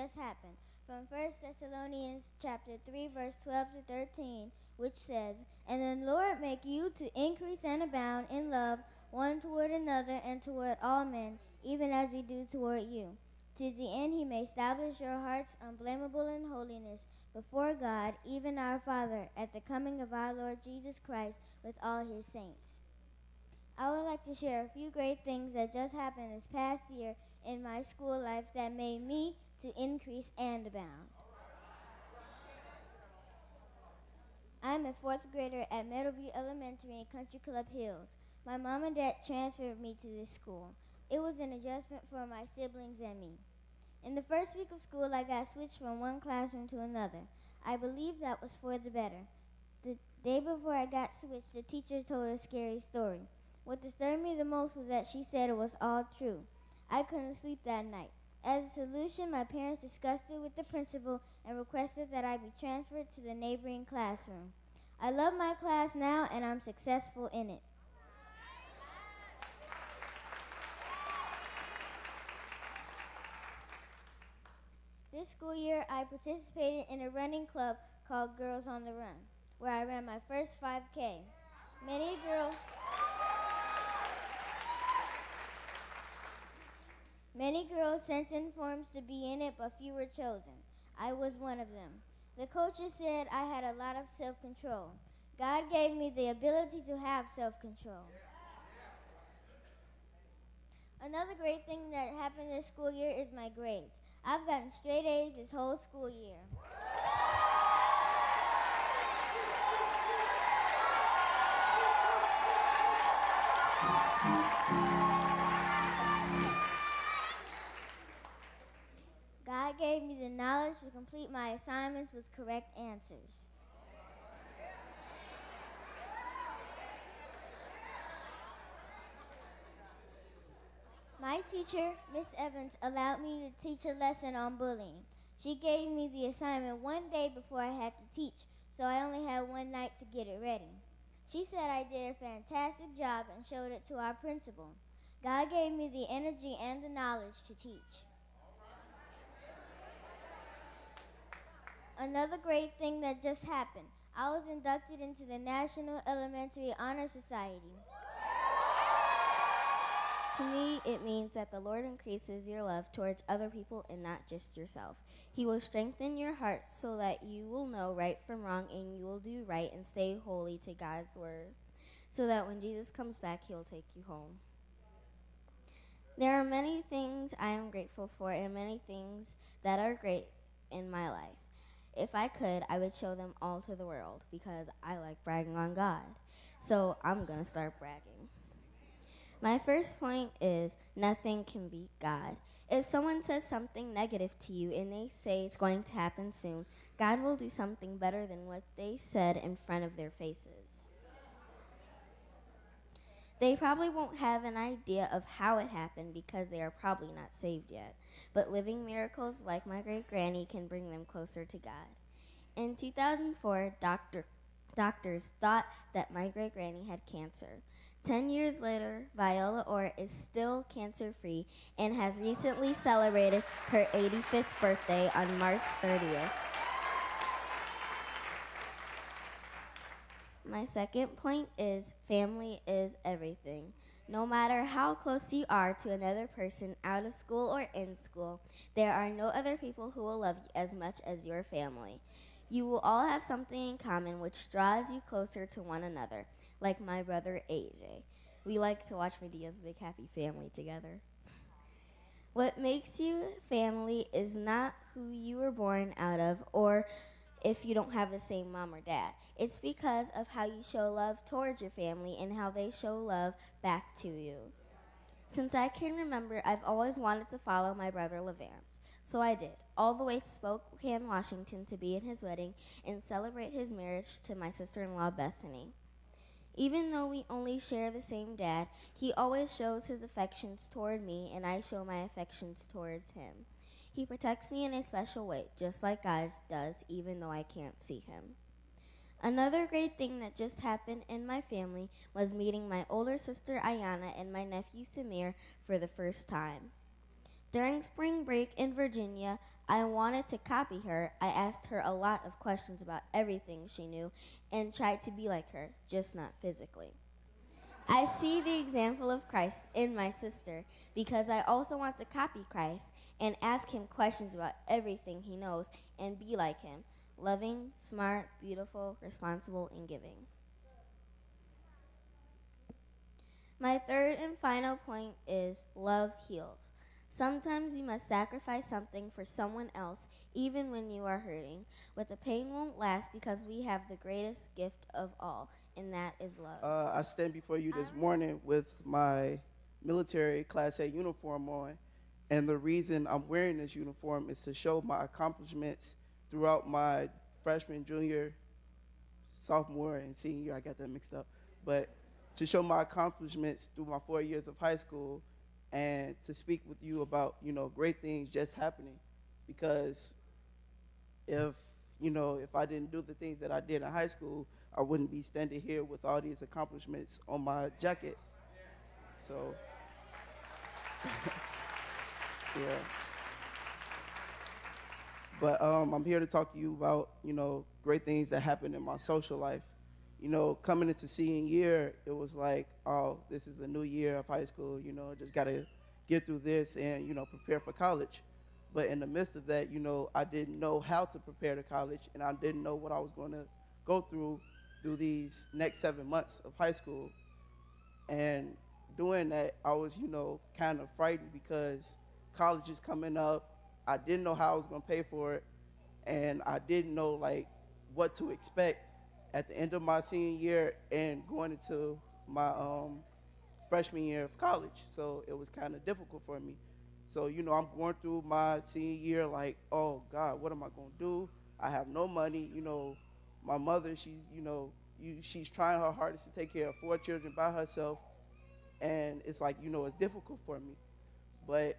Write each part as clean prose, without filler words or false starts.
just happened from 1 Thessalonians chapter 3, verse 12 to 13, which says, "And the Lord make you to increase and abound in love one toward another and toward all men, even as we do toward you, to the end he may establish your hearts unblameable in holiness before God, even our Father, at the coming of our Lord Jesus Christ with all his saints." I would like to share a few great things that just happened this past year in my school life that made me to increase and abound. I'm a fourth grader at Meadowview Elementary in Country Club Hills. My mom and dad transferred me to this school. It was an adjustment for my siblings and me. In the first week of school, I got switched from one classroom to another. I believe that was for the better. The day before I got switched, the teacher told a scary story. What disturbed me the most was that she said it was all true. I couldn't sleep that night. As a solution, my parents discussed it with the principal and requested that I be transferred to the neighboring classroom. I love my class now, and I'm successful in it. This school year, I participated in a running club called Girls on the Run, where I ran my first 5K. Many girls sent in forms to be in it, but few were chosen. I was one of them. The coaches said I had a lot of self-control. God gave me the ability to have self-control. Another great thing that happened this school year is my grades. I've gotten straight A's this whole school year. God gave me the knowledge to complete my assignments with correct answers. My teacher, Miss Evans, allowed me to teach a lesson on bullying. She gave me the assignment one day before I had to teach, so I only had one night to get it ready. She said I did a fantastic job and showed it to our principal. God gave me the energy and the knowledge to teach. Another great thing that just happened, I was inducted into the National Elementary Honor Society. To me, it means that the Lord increases your love towards other people and not just yourself. He will strengthen your heart so that you will know right from wrong and you will do right and stay holy to God's word, so that when Jesus comes back, he will take you home. There are many things I am grateful for and many things that are great in my life. If I could, I would show them all to the world because I like bragging on God. So I'm going to start bragging. My first point is nothing can beat God. If someone says something negative to you and they say it's going to happen soon, God will do something better than what they said in front of their faces. They probably won't have an idea of how it happened because they are probably not saved yet. But living miracles like my great-granny can bring them closer to God. In 2004, doctors thought that my great-granny had cancer. 10 years later, Viola Orr is still cancer-free and has recently celebrated her 85th birthday on March 30th. My second point is family is everything. No matter how close you are to another person out of school or in school, there are no other people who will love you as much as your family. You will all have something in common which draws you closer to one another, like my brother AJ. We like to watch Medea's Big Happy Family together. What makes you family is not who you were born out of or if you don't have the same mom or dad. It's because of how you show love towards your family and how they show love back to you. Since I can remember, I've always wanted to follow my brother Levance. So I did, all the way to Spokane, Washington to be in his wedding and celebrate his marriage to my sister-in-law, Bethany. Even though we only share the same dad, he always shows his affections toward me and I show my affections towards him. He protects me in a special way, just like God does, even though I can't see him. Another great thing that just happened in my family was meeting my older sister Ayana and my nephew Samir for the first time. During spring break in Virginia, I wanted to copy her. I asked her a lot of questions about everything she knew and tried to be like her, just not physically. I see the example of Christ in my sister because I also want to copy Christ and ask him questions about everything he knows and be like him, loving, smart, beautiful, responsible, and giving. My third and final point is love heals. Sometimes you must sacrifice something for someone else, even when you are hurting. But the pain won't last because we have the greatest gift of all, and that is love. I stand before you this morning with my military Class A uniform on, and the reason I'm wearing this uniform is to show my accomplishments throughout my freshman, junior, sophomore, and senior year. I got that mixed up, but to show my accomplishments through my 4 years of high school, and to speak with you about great things just happening, because if if I didn't do the things that I did in high school, I wouldn't be standing here with all these accomplishments on my jacket. So, yeah. But I'm here to talk to you about, great things that happened in my social life. Coming into senior year, it was like, oh, this is a new year of high school, just got to get through this and, prepare for college. But in the midst of that, I didn't know how to prepare to college, and I didn't know what I was going to go through these next 7 months of high school. And doing that, I was, kind of frightened because college is coming up. I didn't know how I was going to pay for it, and I didn't know, like, what to expect at the end of my senior year and going into my freshman year of college. So it was kind of difficult for me. So, I'm going through my senior year like, oh, God, what am I going to do? I have no money. My mother, she's trying her hardest to take care of 4 children by herself. And it's like, it's difficult for me. But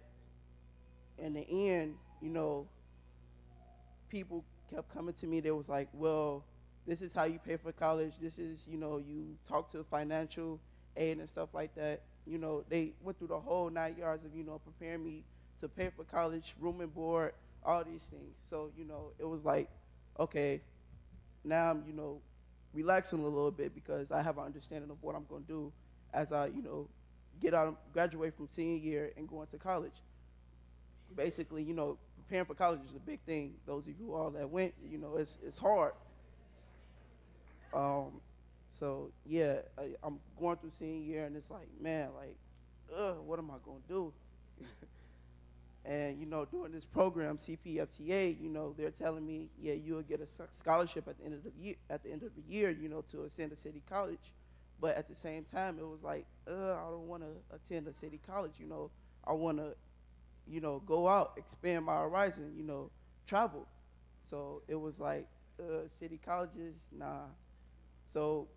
in the end, people kept coming to me. They was like, well, this is how you pay for college. This is, you talk to financial aid and stuff like that. They went through the whole 9 yards of, preparing me to pay for college, room and board, all these things. So, it was like, okay, now I'm, relaxing a little bit because I have an understanding of what I'm going to do as I, graduate from senior year and go into college. Basically, preparing for college is a big thing. Those of you all that went, it's hard. So yeah, I'm going through senior year, and it's like, man, like, what am I gonna do? And doing this program, CPFTA, they're telling me, yeah, you'll get a scholarship at the end of the year. To attend a city college, but at the same time, it was like, I don't want to attend a city college. I want to, go out, expand my horizon, travel. So it was like, city colleges, nah. So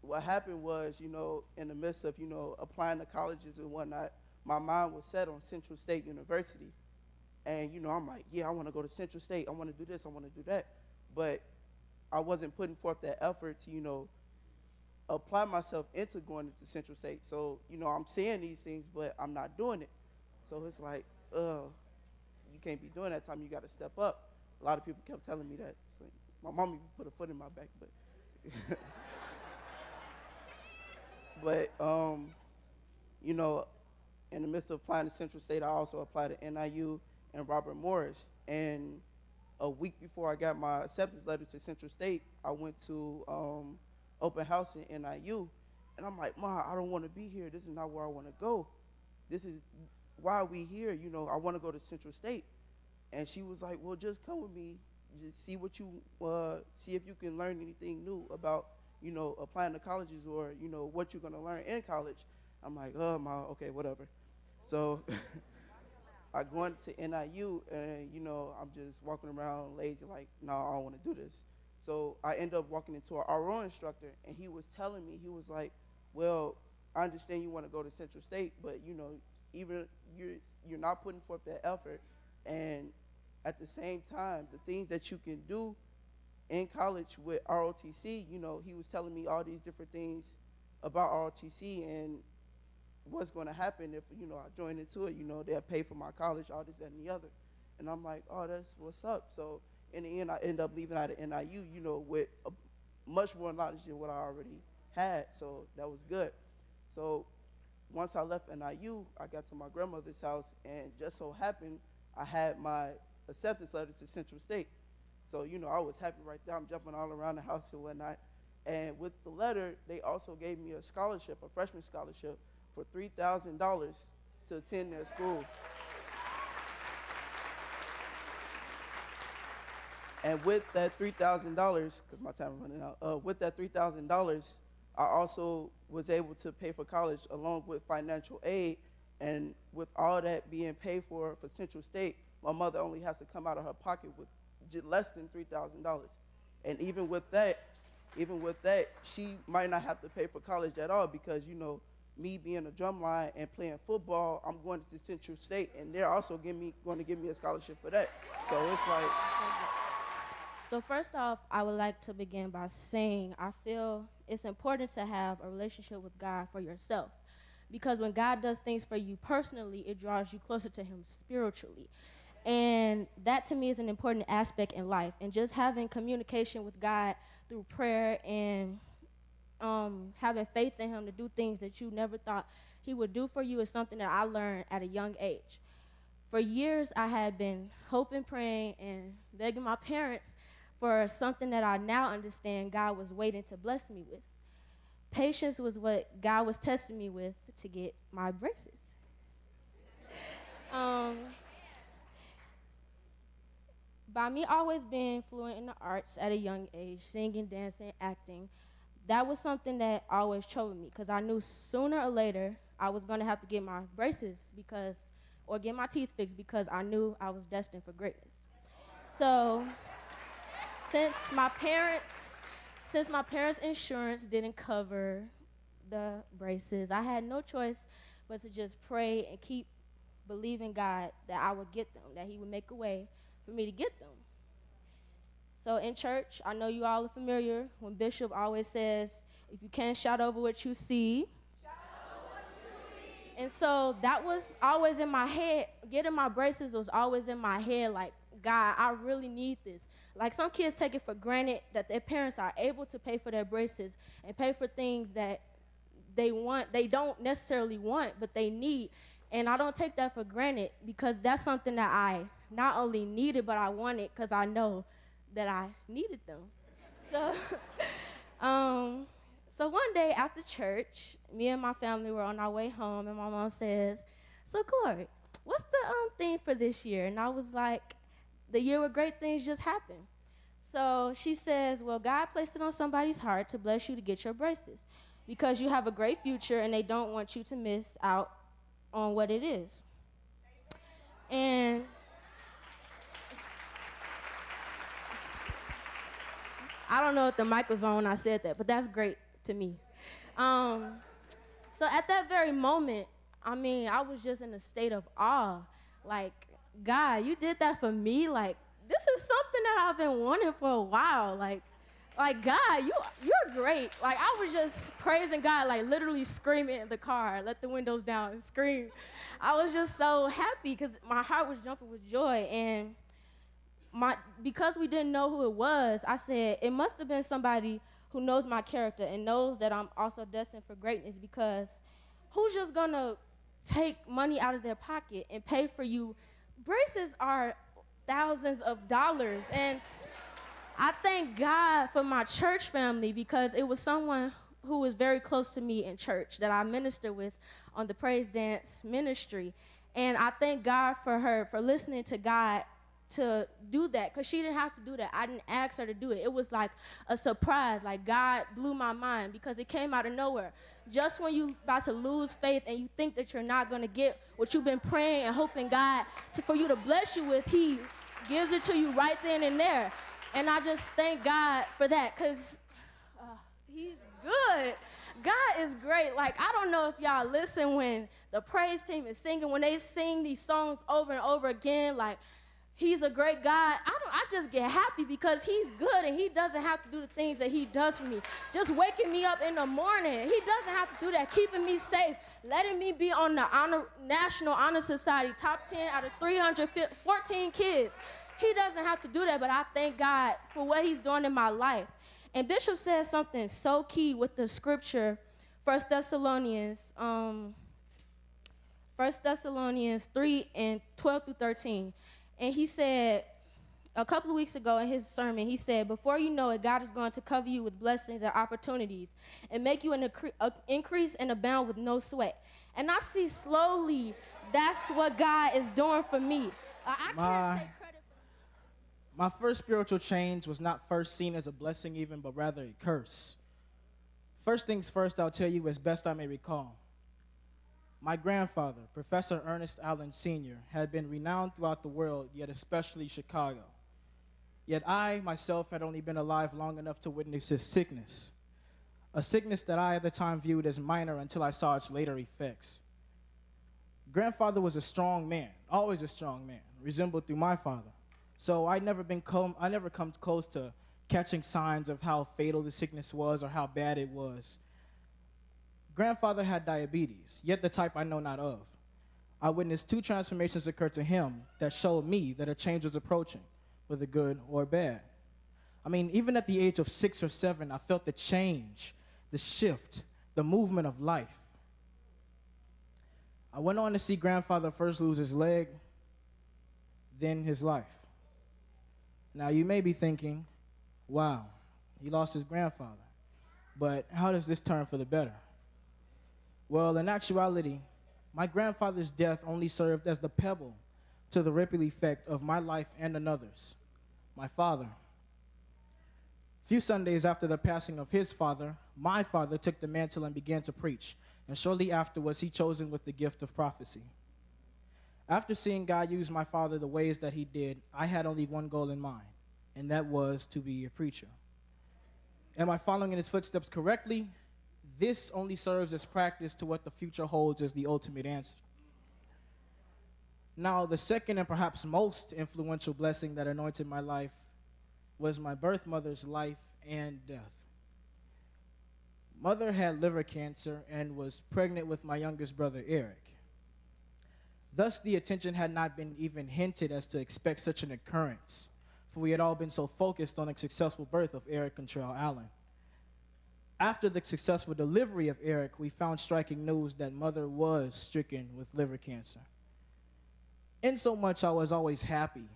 what happened was, in the midst of, applying to colleges and whatnot, my mind was set on Central State University. And, I'm like, yeah, I want to go to Central State. I want to do this. I want to do that. But I wasn't putting forth that effort to, apply myself into going into Central State. So, I'm saying these things, but I'm not doing it. So it's like, you can't be doing that time. You got to step up. A lot of people kept telling me that. So my mom even put a foot in my back, but but in the midst of applying to Central State, I also applied to NIU and Robert Morris. And a week before I got my acceptance letter to Central State, I went to open house in NIU, and I'm like, Ma, I don't want to be here. This is not where I want to go. This is why are we here? I want to go to Central State. And she was like, well, just come with me. Just see what you see if you can learn anything new about applying to colleges or what you're going to learn in college. I'm like, oh, Ma, okay, whatever. So I go into NIU, and I'm just walking around lazy, like, no, I don't want to do this. So I end up walking into an RO instructor, and he was telling me, he was like, well, I understand you want to go to Central State, but even you're not putting forth that effort, and at the same time, the things that you can do in college with ROTC, he was telling me all these different things about ROTC, and what's going to happen if, I join into it. They'll pay for my college, all this, that, and the other. And I'm like, oh, that's what's up. So in the end, I end up leaving out of NIU, with much more knowledge than what I already had. So that was good. So once I left NIU, I got to my grandmother's house, and just so happened I had my acceptance letter to Central State. So, I was happy right there. I'm jumping all around the house and whatnot. And with the letter, they also gave me a scholarship, a freshman scholarship, for $3,000 to attend their school. And with that $3,000, because my time is running out, with that $3,000, I also was able to pay for college along with financial aid. And with all that being paid for Central State, my mother only has to come out of her pocket with less than $3,000. And even with that, she might not have to pay for college at all because, me being a drumline and playing football, I'm going to Central State, and they're also going to give me a scholarship for that. So it's like... So first off, I would like to begin by saying I feel it's important to have a relationship with God for yourself. Because when God does things for you personally, it draws you closer to him spiritually. And that to me is an important aspect in life. And just having communication with God through prayer and having faith in him to do things that you never thought he would do for you is something that I learned at a young age. For years, I had been hoping, praying, and begging my parents for something that I now understand God was waiting to bless me with. Patience was what God was testing me with to get my braces. By me always being fluent in the arts at a young age, singing, dancing, acting, that was something that always troubled me because I knew sooner or later I was going to have to get my braces or get my teeth fixed because I knew I was destined for greatness. So since my parents' insurance didn't cover the braces, I had no choice but to just pray and keep believing God that I would get them, that he would make a way for me to get them. So in church, I know you all are familiar when Bishop always says, if you can't shout over what you see. And so that was always in my head. Getting my braces was always in my head, like, God, I really need this. Like some kids take it for granted that their parents are able to pay for their braces and pay for things that they don't necessarily want, but they need. And I don't take that for granted because that's something that I not only needed, but I wanted because I know that I needed them. So one day after church, me and my family were on our way home, and my mom says, so Chloe, what's the theme for this year? And I was like, the year where great things just happen. So she says, well, God placed it on somebody's heart to bless you to get your braces because you have a great future and they don't want you to miss out on what it is. And I don't know if the mic was on when I said that, but that's great to me. So at that very moment, I was just in a state of awe. Like, God, you did that for me? Like, this is something that I've been wanting for a while. Like God, you're great. Like, I was just praising God, like literally screaming in the car, let the windows down and scream. I was just so happy because my heart was jumping with joy. And because we didn't know who it was, I said, it must have been somebody who knows my character and knows that I'm also destined for greatness because who's just going to take money out of their pocket and pay for you? Braces are thousands of dollars. And I thank God for my church family because it was someone who was very close to me in church that I minister with on the praise dance ministry. And I thank God for her for listening to God to do that because she didn't have to do that. I didn't ask her to do it. It was like a surprise. Like God blew my mind because it came out of nowhere. Just when you're about to lose faith and you think that you're not going to get what you've been praying and hoping God for you to bless you with, he gives it to you right then and there. And I just thank God for that because he's good. God is great. Like, I don't know if y'all listen when the praise team is singing, when they sing these songs over and over again, like, he's a great God. I just get happy because he's good and he doesn't have to do the things that he does for me. Just waking me up in the morning. He doesn't have to do that, keeping me safe, letting me be on the National Honor Society, top 10 out of 314 kids. He doesn't have to do that, but I thank God for what he's doing in my life. And Bishop said something so key with the scripture, 1 Thessalonians 3 and 12 through 13. And he said, a couple of weeks ago in his sermon, he said, before you know it, God is going to cover you with blessings and opportunities and make you increase and abound with no sweat. And I see slowly that's what God is doing for me. I can't take credit for My first spiritual change was not first seen as a blessing even, but rather a curse. First things first, I'll tell you as best I may recall. My grandfather, Professor Ernest Allen Sr., had been renowned throughout the world, yet especially Chicago. Yet I, myself, had only been alive long enough to witness his sickness, a sickness that I at the time viewed as minor until I saw its later effects. Grandfather was a strong man, always a strong man, resembled through my father. So I never come close to catching signs of how fatal the sickness was or how bad it was. Grandfather had diabetes, yet the type I know not of. I witnessed 2 transformations occur to him that showed me that a change was approaching, whether good or bad. I mean, even at the age of 6 or 7, I felt the change, the shift, the movement of life. I went on to see grandfather first lose his leg, then his life. Now, you may be thinking, wow, he lost his grandfather, but how does this turn for the better? Well, in actuality, my grandfather's death only served as the pebble to the ripple effect of my life and another's, my father. Few Sundays after the passing of his father, my father took the mantle and began to preach, and shortly after was he chosen with the gift of prophecy. After seeing God use my father the ways that he did, I had only one goal in mind, and that was to be a preacher. Am I following in his footsteps correctly? This only serves as practice to what the future holds as the ultimate answer. Now, the second and perhaps most influential blessing that anointed my life was my birth mother's life and death. Mother had liver cancer and was pregnant with my youngest brother, Eric. Thus, the attention had not been even hinted as to expect such an occurrence, for we had all been so focused on the successful birth of Eric Contrell Allen. After the successful delivery of Eric, we found striking news that mother was stricken with liver cancer. Insomuch I was always happy,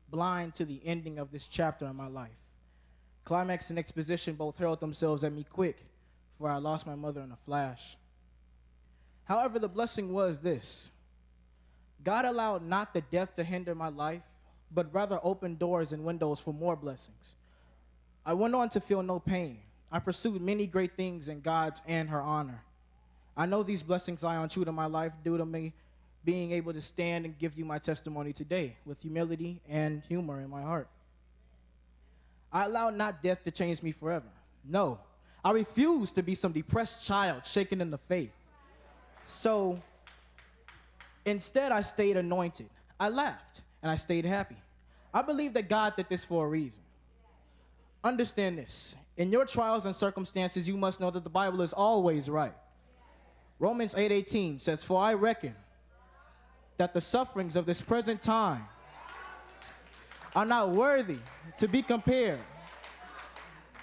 blind to the ending of this chapter in my life. Climax and exposition both hurled themselves at me quick, for I lost my mother in a flash. However, the blessing was this. God allowed not the death to hinder my life, but rather opened doors and windows for more blessings. I went on to feel no pain. I pursued many great things in God's and her honor. I know these blessings lie untrue to my life due to me being able to stand and give you my testimony today with humility and humor in my heart. I allowed not death to change me forever. No, I refuse to be some depressed child shaken in the faith. So instead, I stayed anointed. I laughed and I stayed happy. I believe that God did this for a reason. Understand this. In your trials and circumstances, you must know that the Bible is always right. Romans 8:18 says, "For I reckon that the sufferings of this present time are not worthy to be compared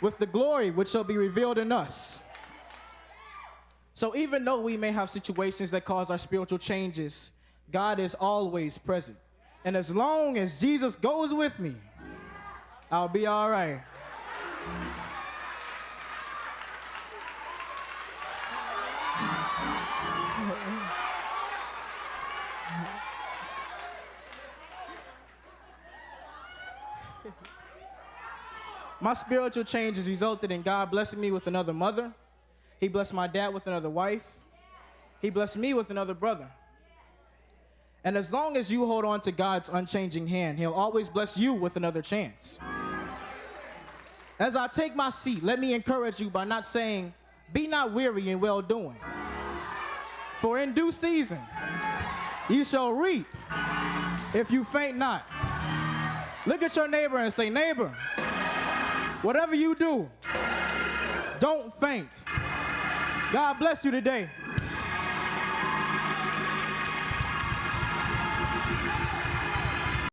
with the glory which shall be revealed in us." So even though we may have situations that cause our spiritual changes, God is always present. And as long as Jesus goes with me, I'll be all right. My spiritual changes resulted in God blessing me with another mother. He blessed my dad with another wife. He blessed me with another brother. And as long as you hold on to God's unchanging hand, he'll always bless you with another chance. As I take my seat, let me encourage you by not saying, "Be not weary in well-doing. For in due season, you shall reap if you faint not." Look at your neighbor and say, neighbor, whatever you do, don't faint. God bless you today.